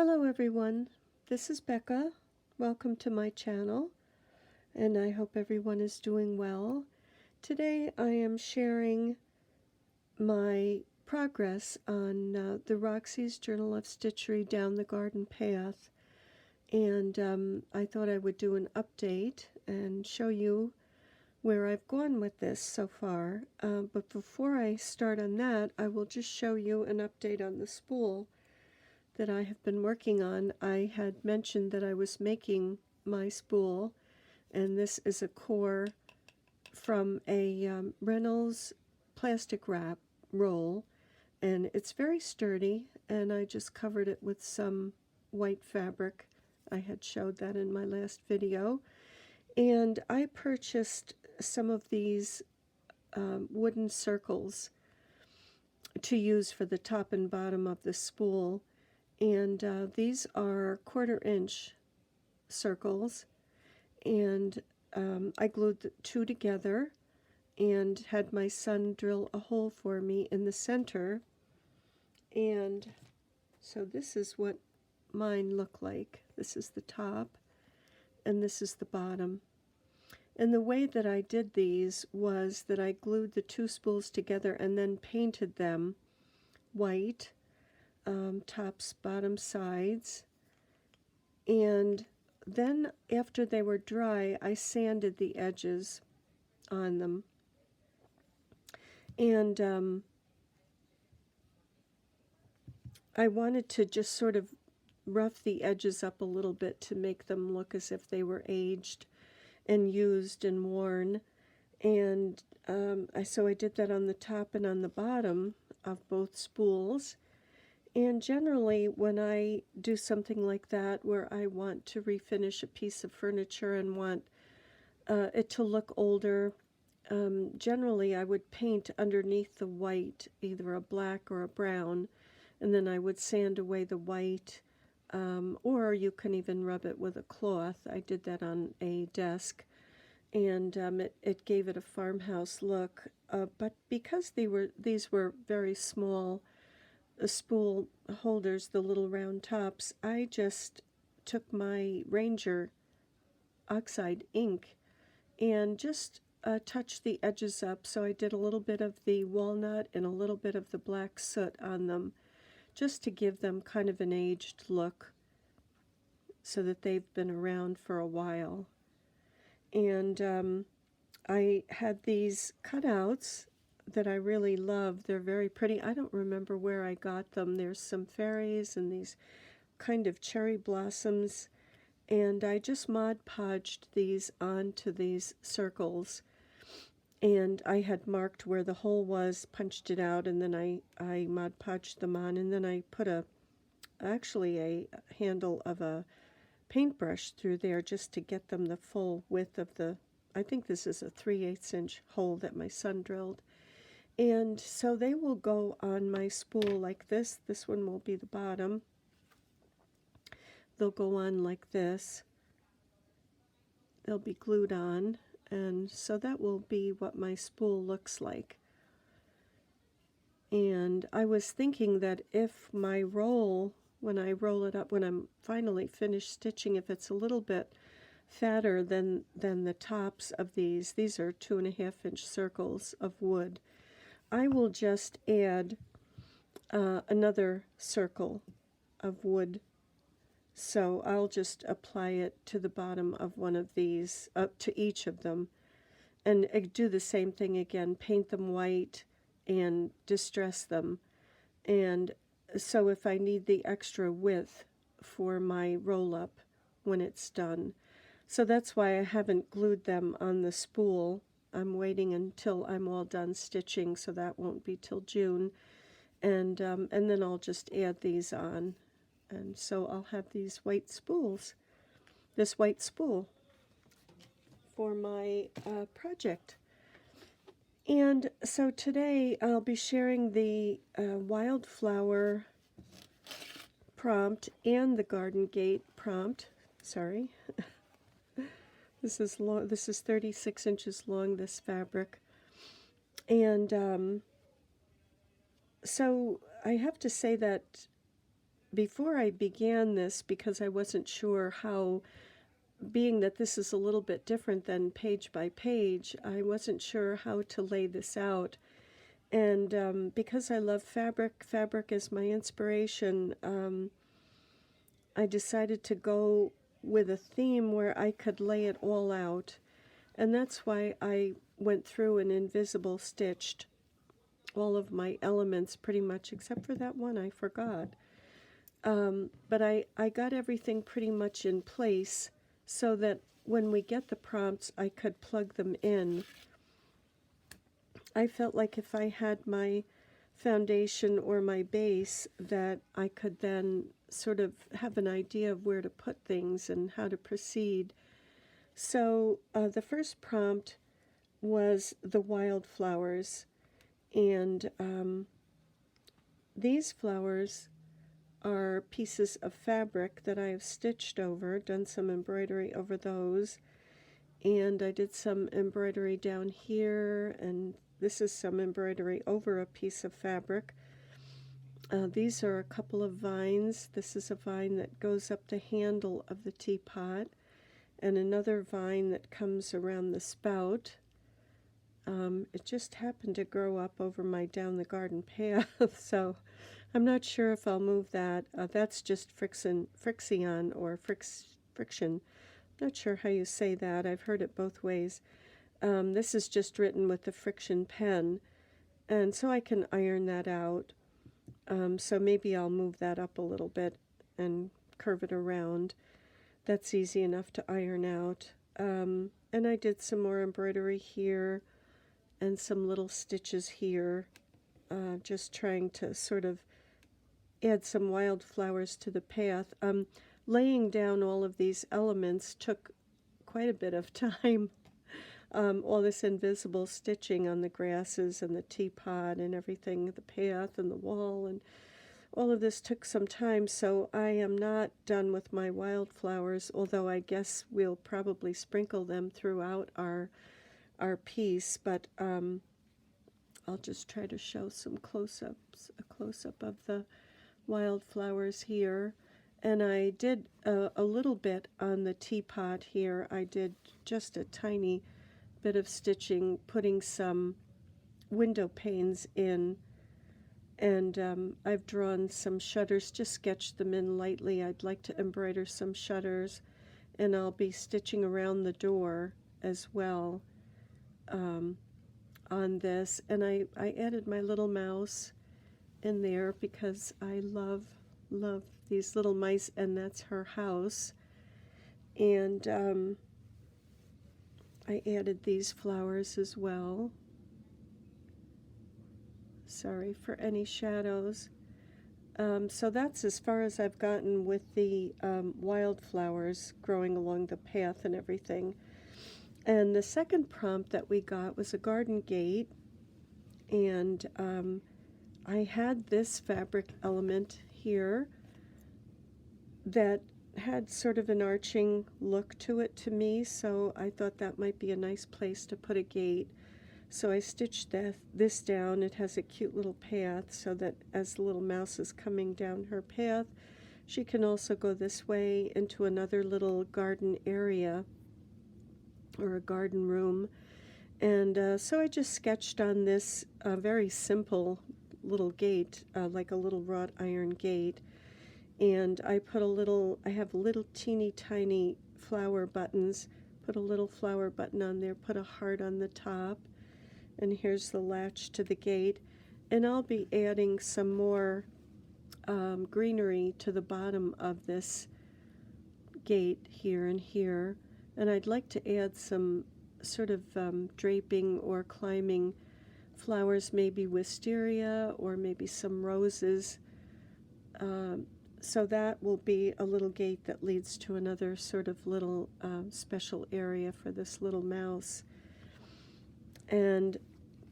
Hello everyone, this is Becca. Welcome to my channel, and I hope everyone is doing well. Today I am sharing my progress on the Roxy's Journal of Stitchery Down the Garden Path, and I thought I would do an update and show you where I've gone with this so far. But before I start on that, I will just show you an update on the spool that I have been working on. I had mentioned that I was making my spool, and this is a core from a Reynolds plastic wrap roll, and it's very sturdy, and I just covered it with some white fabric. I had showed that in my last video, and I purchased some of these wooden circles to use for the top and bottom of the spool. And these are 1/4-inch circles, and I glued the two together and had my son drill a hole for me in the center. And so this is what mine look like. This is the top, and this is the bottom. And the way that I did these was that I glued the two spools together and then painted them white, tops, bottom, sides, and then after they were dry I sanded the edges on them, and I wanted to just sort of rough the edges up a little bit to make them look as if they were aged and used and worn, and so I did that on the top and on the bottom of both spools. And generally, when I do something like that, where I want to refinish a piece of furniture and want it to look older, generally I would paint underneath the white, either a black or a brown, and then I would sand away the white, or you can even rub it with a cloth. I did that on a desk, and it gave it a farmhouse look. But because these were very small spool holders, the little round tops, I just took my Ranger oxide ink and just touched the edges up. So I did a little bit of the walnut and a little bit of the black soot on them, just to give them kind of an aged look, so that they've been around for a while. And I had these cutouts that I really love. They're very pretty. I don't remember where I got them. There's some fairies and these kind of cherry blossoms, and I just Mod Podged these onto these circles, and I had marked where the hole was, punched it out, and then I Mod Podged them on, and then I put actually a handle of a paintbrush through there just to get them the full width of the, I think this is a 3/8 inch hole that my son drilled. And so they will go on my spool like this. This one will be the bottom. They'll go on like this. They'll be glued on, and so that will be what my spool looks like. And I was thinking that if my roll, when I roll it up, when I'm finally finished stitching, if it's a little bit fatter than the tops of these are 2.5 inch circles of wood, I will just add another circle of wood. So I'll just apply it to the bottom of one of these, to each of them, and do the same thing again, paint them white and distress them. And so if I need the extra width for my roll-up when it's done. So that's why I haven't glued them on the spool. I'm waiting until I'm all done stitching, so that won't be till June, and then I'll just add these on, and so I'll have these white spools, this white spool for my project. And so today I'll be sharing the Wildflower prompt and the Garden Gate prompt. Sorry. This is long. This is 36 inches long, this fabric. And so I have to say that before I began this, because I wasn't sure how, being that this is a little bit different than page by page, I wasn't sure how to lay this out. And because I love fabric is my inspiration, I decided to go with a theme where I could lay it all out. And that's why I went through and invisible stitched all of my elements pretty much, except for that one I forgot. But I got everything pretty much in place so that when we get the prompts, I could plug them in. I felt like if I had my foundation or my base, that I could then sort of have an idea of where to put things and how to proceed. So the first prompt was the wildflowers, and these flowers are pieces of fabric that I have stitched over, done some embroidery over those, and I did some embroidery down here, and this is some embroidery over a piece of fabric. These are a couple of vines. This is a vine that goes up the handle of the teapot, and another vine that comes around the spout. It just happened to grow up over my down the garden path, so I'm not sure if I'll move that. That's just friction or friction. Not sure how you say that. I've heard it both ways. This is just written with the friction pen, and so I can iron that out. So maybe I'll move that up a little bit and curve it around. That's easy enough to iron out. And I did some more embroidery here and some little stitches here, just trying to sort of add some wildflowers to the path. Laying down all of these elements took quite a bit of time. All this invisible stitching on the grasses and the teapot and everything, the path and the wall, and all of this took some time, so I am not done with my wildflowers, although I guess we'll probably sprinkle them throughout our piece, but I'll just try to show some close-ups, a close-up of the wildflowers here. And I did a little bit on the teapot here. I did just a tiny bit of stitching, putting some window panes in, and I've drawn some shutters, just sketched them in lightly. I'd like to embroider some shutters, and I'll be stitching around the door as well on this. And I added my little mouse in there because I love these little mice, and that's her house. And I added these flowers as well. Sorry for any shadows. So that's as far as I've gotten with the wildflowers growing along the path and everything. And the second prompt that we got was a garden gate, and I had this fabric element here that had sort of an arching look to it to me, so I thought that might be a nice place to put a gate. So I stitched this down. It has a cute little path so that as the little mouse is coming down her path, she can also go this way into another little garden area or a garden room. And so I just sketched on this very simple little gate, like a little wrought iron gate. And I have little teeny tiny flower buttons. Put a little flower button on there, put a heart on the top, and here's the latch to the gate. And I'll be adding some more greenery to the bottom of this gate here and here. And I'd like to add some sort of draping or climbing flowers, maybe wisteria or maybe some roses. So that will be a little gate that leads to another sort of little special area for this little mouse. And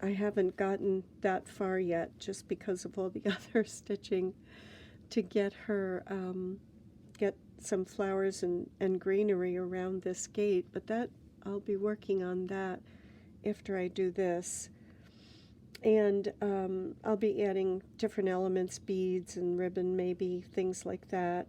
I haven't gotten that far yet just because of all the other stitching to get her, get some flowers and greenery around this gate, but that I'll be working on that after I do this. And I'll be adding different elements, beads and ribbon, maybe, things like that.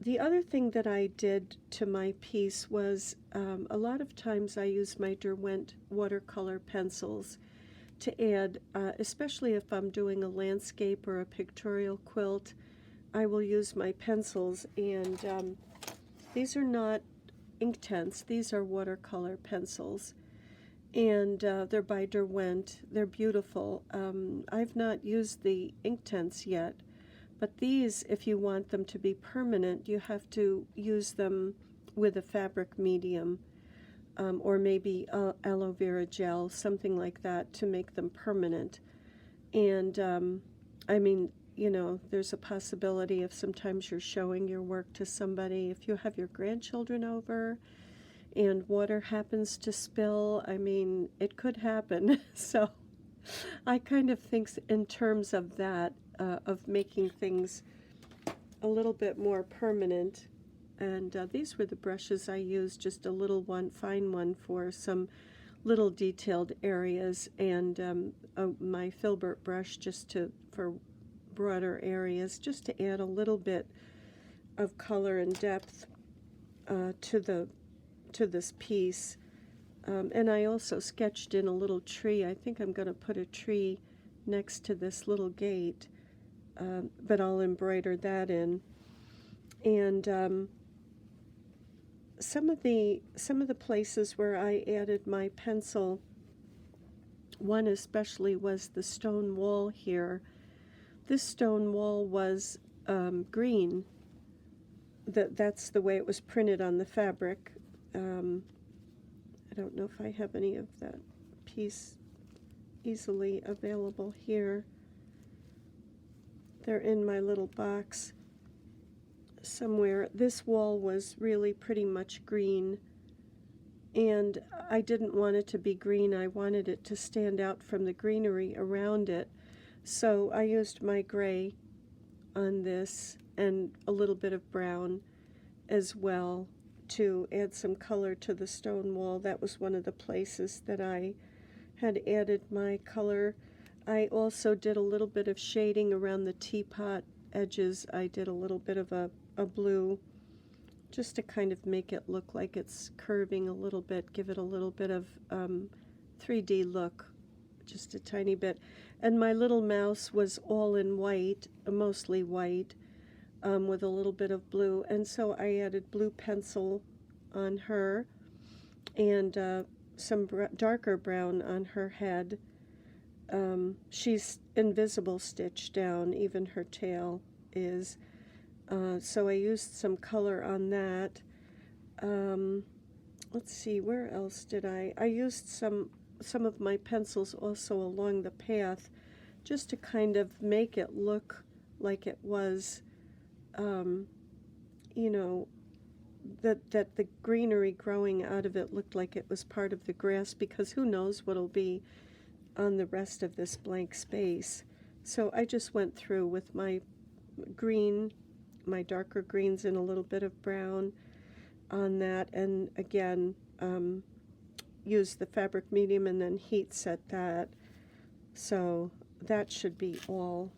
The other thing that I did to my piece was a lot of times I use my Derwent watercolor pencils to add, especially if I'm doing a landscape or a pictorial quilt, I will use my pencils. And these are not Inktense, these are watercolor pencils. And they're by Derwent. They're beautiful. I've not used the Inktense yet, but these, if you want them to be permanent, you have to use them with a fabric medium, or maybe aloe vera gel, something like that, to make them permanent. And I mean, there's a possibility if sometimes you're showing your work to somebody, if you have your grandchildren over and water happens to spill, I mean, it could happen. So I kind of think in terms of that, of making things a little bit more permanent. And these were the brushes I used, just a little one, fine one for some little detailed areas, and my filbert brush just for broader areas, just to add a little bit of color and depth to this piece. And I also sketched in a little tree. I think I'm going to put a tree next to this little gate, but I'll embroider that in. And some of the places where I added my pencil, one especially was the stone wall here. This stone wall was green. That's the way it was printed on the fabric. I don't know if I have any of that piece easily available here. They're in my little box somewhere. This wall was really pretty much green, and I didn't want it to be green. I wanted it to stand out from the greenery around it. So I used my gray on this and a little bit of brown as well to add some color to the stone wall. That was one of the places that I had added my color. I also did a little bit of shading around the teapot edges. I did a little bit of a blue, just to kind of make it look like it's curving a little bit, give it a little bit of 3D look, just a tiny bit. And my little mouse was all in white, mostly white, with a little bit of blue, and so I added blue pencil on her and some darker brown on her head. She's invisible stitched down, even her tail is. So I used some color on that. Let's see, where else did I used some of my pencils also along the path, just to kind of make it look like it was, that the greenery growing out of it looked like it was part of the grass, because who knows what'll be on the rest of this blank space. So I just went through with my green, my darker greens and a little bit of brown on that, and again use the fabric medium and then heat set that. So that should be all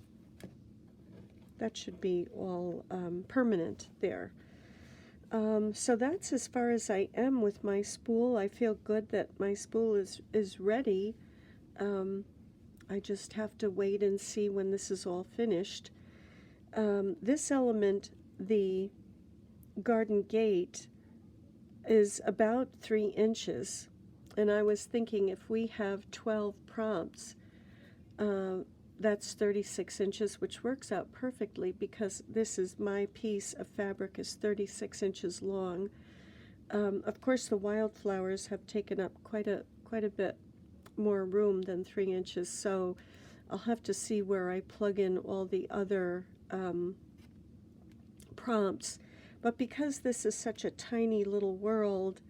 permanent there. So that's as far as I am with my spool. I feel good that my spool is ready. I just have to wait and see when this is all finished. This element, the garden gate, is about 3 inches, and I was thinking if we have 12 prompts, that's 36 inches, which works out perfectly, because this is my piece of fabric is 36 inches long. Of course, the Wildflowers have taken up quite a bit more room than 3 inches, so I'll have to see where I plug in all the other prompts. But because this is such a tiny little world,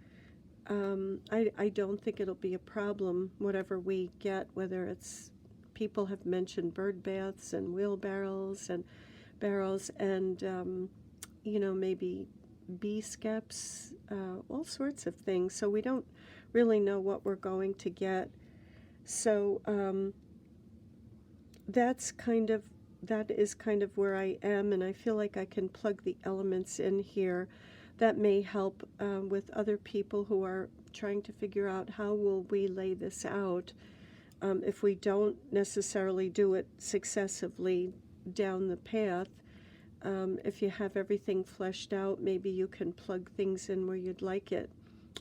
I don't think it'll be a problem, whatever we get, whether it's, people have mentioned bird baths and wheelbarrows and barrels and, maybe bee skeps, all sorts of things. So we don't really know what we're going to get. So that is kind of where I am, and I feel like I can plug the elements in here. That may help with other people who are trying to figure out how will we lay this out. If we don't necessarily do it successively down the path, if you have everything fleshed out, maybe you can plug things in where you'd like it.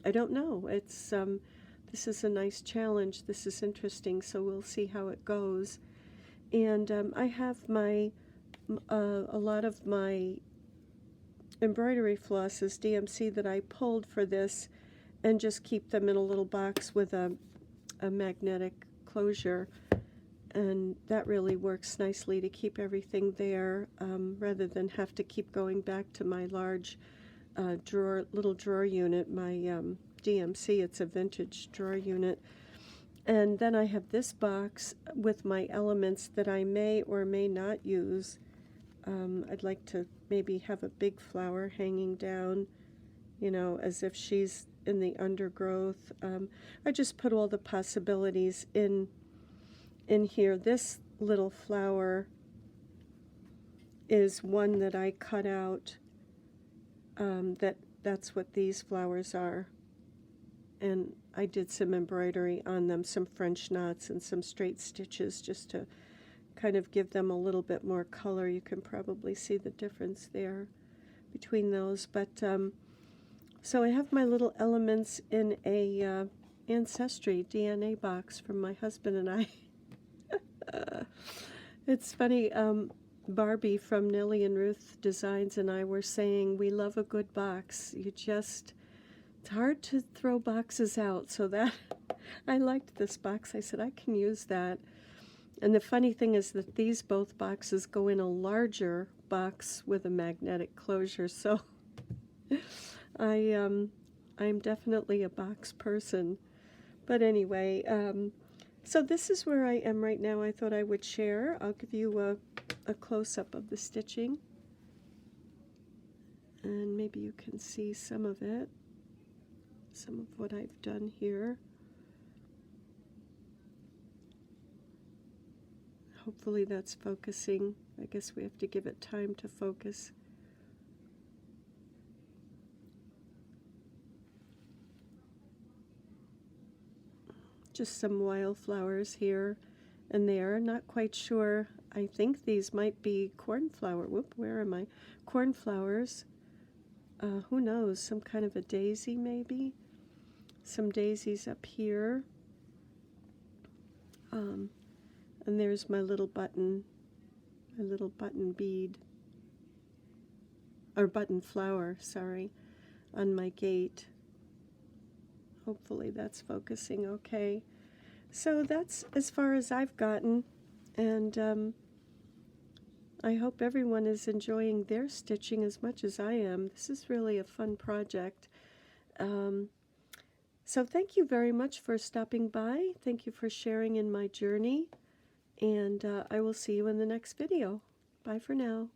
I don't know. This is a nice challenge. This is interesting, so we'll see how it goes. And I have a lot of my embroidery flosses, DMC, that I pulled for this, and just keep them in a little box with a magnetic closure, and that really works nicely to keep everything there, rather than have to keep going back to my large little drawer unit, my DMC. It's a vintage drawer unit. And then I have this box with my elements that I may or may not use. I'd like to maybe have a big flower hanging down, as if she's in the undergrowth. I just put all the possibilities in here. This little flower is one that I cut out. That's what these flowers are. And I did some embroidery on them, some French knots and some straight stitches, just to kind of give them a little bit more color. You can probably see the difference there between those. But so I have my little elements in a Ancestry DNA box from my husband and I. It's funny, Barbie from Nellie and Ruth Designs and I were saying we love a good box. It's hard to throw boxes out, so that I liked this box. I said, I can use that. And the funny thing is that these both boxes go in a larger box with a magnetic closure, so I'm definitely a box person. But anyway, so this is where I am right now. I thought I would share. I'll give you a close-up of the stitching, and maybe you can see some of it. Some of what I've done here. Hopefully that's focusing. I guess we have to give it time to focus. Just some wildflowers here and there. Not quite sure. I think these might be cornflower. Whoop, where am I? Cornflowers. Who knows? Some kind of a daisy maybe? Some daisies up here. And there's my little button bead, or button flower, sorry, on my gate. Hopefully that's focusing okay. So that's as far as I've gotten, and I hope everyone is enjoying their stitching as much as I am. This is really a fun project. So thank you very much for stopping by. Thank you for sharing in my journey. And I will see you in the next video. Bye for now.